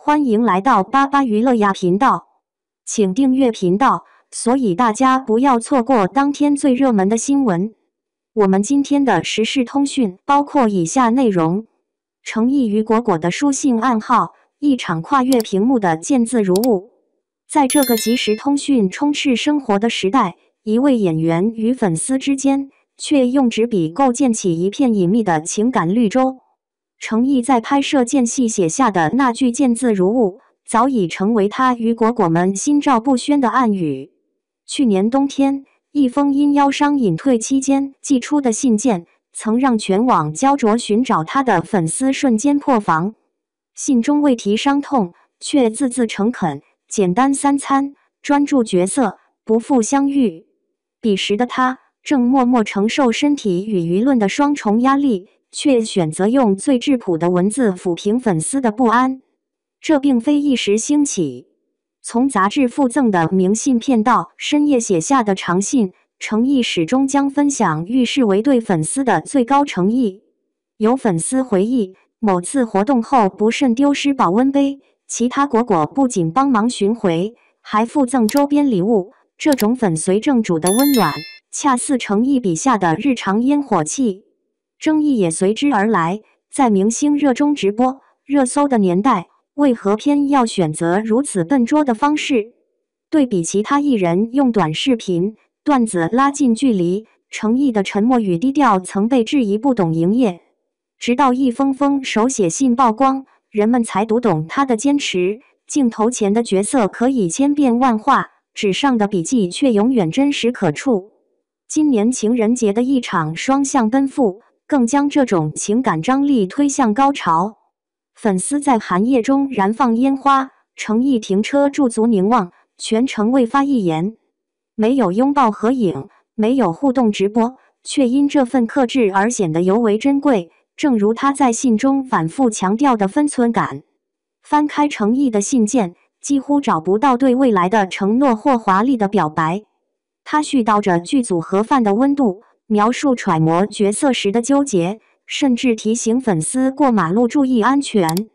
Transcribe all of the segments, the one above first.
欢迎来到巴巴娱乐呀频道，请订阅频道，所以大家不要错过当天最热门的新闻。我们今天的时事通讯包括以下内容：程毅与果果的书信暗号，一场跨越屏幕的见字如晤。在这个即时通讯充斥生活的时代，一位演员与粉丝之间却用纸笔构建起一片隐秘的情感绿洲。程毅在拍摄间隙写下的那句见字如晤，早已成为他与果果们心照不宣的暗语。去年冬天，一封因腰伤隐退期间寄出的信件，曾让全网焦灼寻找他的粉丝瞬间破防。信中未提伤痛，却字字诚恳，简单三餐，专注角色，不负相遇。彼时的他正默默承受身体与舆论的双重压力，却选择用最质朴的文字抚平粉丝的不安。这并非一时兴起，从杂志附赠的明信片到深夜写下的长信，程毅始终将分享预视为对粉丝的最高诚意。有粉丝回忆，某次活动后不慎丢失保温杯，其他果果不仅帮忙寻回，还附赠周边礼物。这种粉随正主的温暖，恰似程毅笔下的日常烟火气。争议也随之而来，在明星热衷直播、热搜的年代，为何偏要选择如此笨拙的方式？对比其他艺人用短视频、段子拉近距离，程毅的沉默与低调曾被质疑不懂营业。直到一封封手写信曝光，人们才读懂他的坚持。镜头前的角色可以千变万化，纸上的笔记却永远真实可触。今年情人节的一场双向奔赴，更将这种情感张力推向高潮。粉丝在寒夜中燃放烟花，程毅停车驻足凝望，全程未发一言。没有拥抱合影，没有互动直播，却因这份克制而显得尤为珍贵。正如他在信中反复强调的分寸感。翻开程毅的信件，几乎找不到对未来的承诺或华丽的表白。他絮叨着剧组盒饭的温度，描述揣摩角色时的纠结，甚至提醒粉丝过马路注意安全。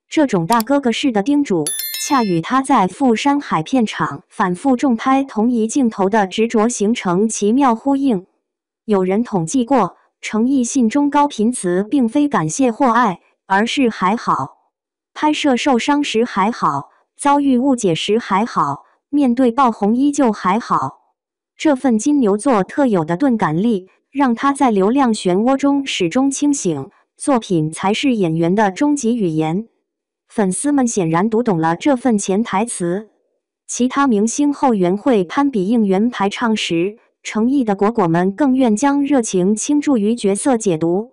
这种大哥哥式的叮嘱，恰与他在富山海片场反复重拍同一镜头的执着形成奇妙呼应。有人统计过，程毅信中高频词并非感谢或爱，而是还好。拍摄受伤时还好，遭遇误解时还好，面对爆红依旧还好。这份金牛座特有的钝感力，让他在流量漩涡中始终清醒，作品才是演员的终极语言。粉丝们显然读懂了这份潜台词。其他明星后援会攀比应援排唱时，程毅的果果们更愿将热情倾注于角色解读。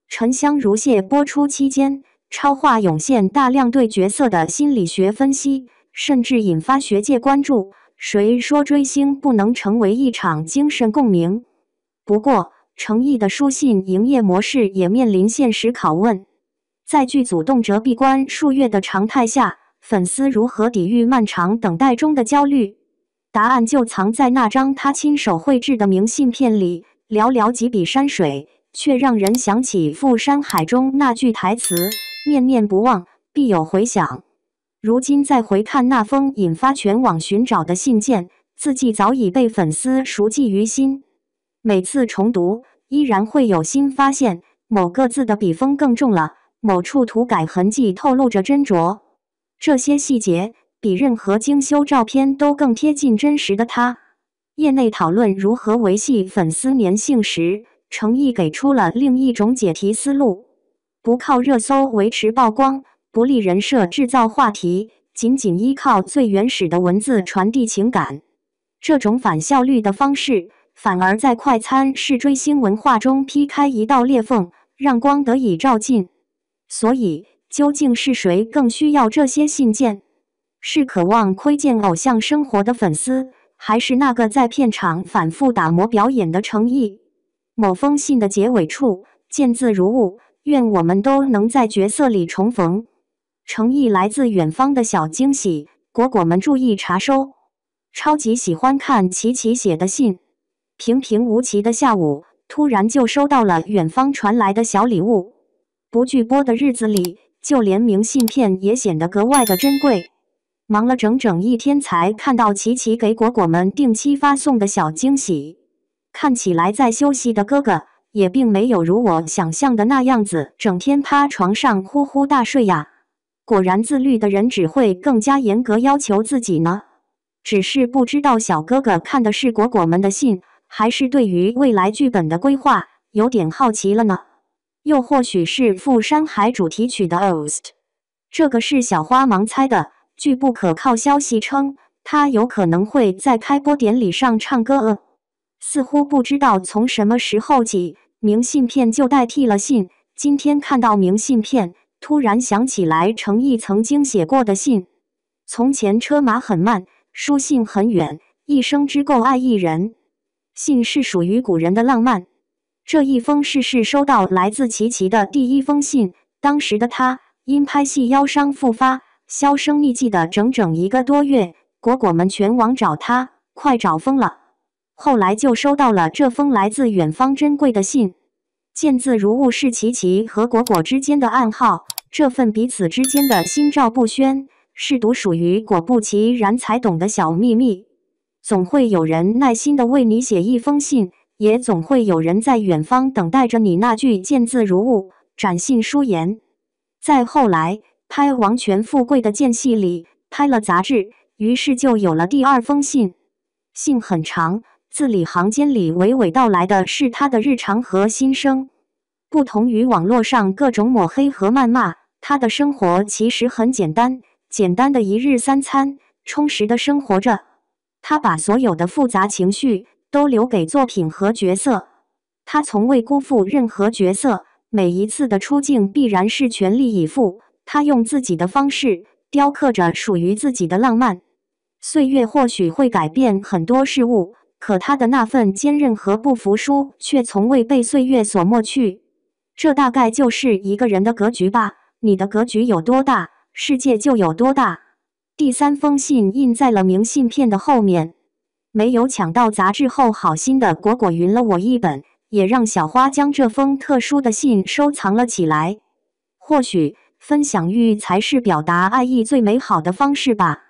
沉香如屑播出期间，超话涌现大量对角色的心理学分析，甚至引发学界关注。谁说追星不能成为一场精神共鸣？不过，程毅的书信营业模式也面临现实拷问。在剧组动辄闭关数月的常态下，粉丝如何抵御漫长等待中的焦虑？答案就藏在那张他亲手绘制的明信片里，寥寥几笔山水，却让人想起富山海中那句台词：念念不忘，必有回响。如今再回看那封引发全网寻找的信件，字迹早已被粉丝熟记于心。每次重读，依然会有新发现，某个字的笔锋更重了，某处涂改痕迹透露着斟酌。这些细节比任何精修照片都更贴近真实的他。业内讨论如何维系粉丝粘性时，程毅给出了另一种解题思路：不靠热搜维持曝光，不立人设制造话题，仅仅依靠最原始的文字传递情感。这种反效率的方式，反而在快餐式追星文化中劈开一道裂缝，让光得以照进。所以，究竟是谁更需要这些信件？是渴望窥见偶像生活的粉丝，还是那个在片场反复打磨表演的程毅？某封信的结尾处，见字如晤，愿我们都能在角色里重逢。程毅来自远方的小惊喜，果果们注意查收。超级喜欢看琪琪写的信。平平无奇的下午，突然就收到了远方传来的小礼物。不剧播的日子里，就连明信片也显得格外的珍贵。忙了整整一天才看到琪琪给果果们定期发送的小惊喜。看起来在休息的哥哥也并没有如我想象的那样子，整天趴床上呼呼大睡呀。果然自律的人只会更加严格要求自己呢。只是不知道小哥哥看的是果果们的信，还是对于未来剧本的规划有点好奇了呢？又或许是赴山海主题曲的 OST， 这个是小花盲猜的。据不可靠消息称，他有可能会在开播典礼上唱歌。似乎不知道从什么时候起，明信片就代替了信。今天看到明信片，突然想起来程毅曾经写过的信：从前车马很慢，书信很远，一生只够爱一人。信是属于古人的浪漫。这一封是收到来自琪琪的第一封信。当时的他因拍戏腰伤复发，销声匿迹的整整1个多月，果果们全网找他，快找疯了。后来就收到了这封来自远方珍贵的信，见字如晤，是琪琪和果果之间的暗号。这份彼此之间的心照不宣，是独属于果不其然才懂的小秘密。总会有人耐心地为你写一封信，也总会有人在远方等待着你那句见字如晤，展信书言。再后来，拍《王权富贵的间隙》里拍了杂志，于是就有了第2封信。信很长，字里行间里娓娓道来的是他的日常和心声。不同于网络上各种抹黑和谩骂，他的生活其实很简单，简单的1日3餐，充实的生活着。他把所有的复杂情绪都留给作品和角色，他从未辜负任何角色，每一次的出镜必然是全力以赴。他用自己的方式雕刻着属于自己的浪漫。岁月或许会改变很多事物，可他的那份坚韧和不服输却从未被岁月所抹去。这大概就是一个人的格局吧，你的格局有多大，世界就有多大。第3封信印在了明信片的后面。没有抢到杂志后，好心的果果匀了我一本，也让小花将这封特殊的信收藏了起来。或许分享欲才是表达爱意最美好的方式吧。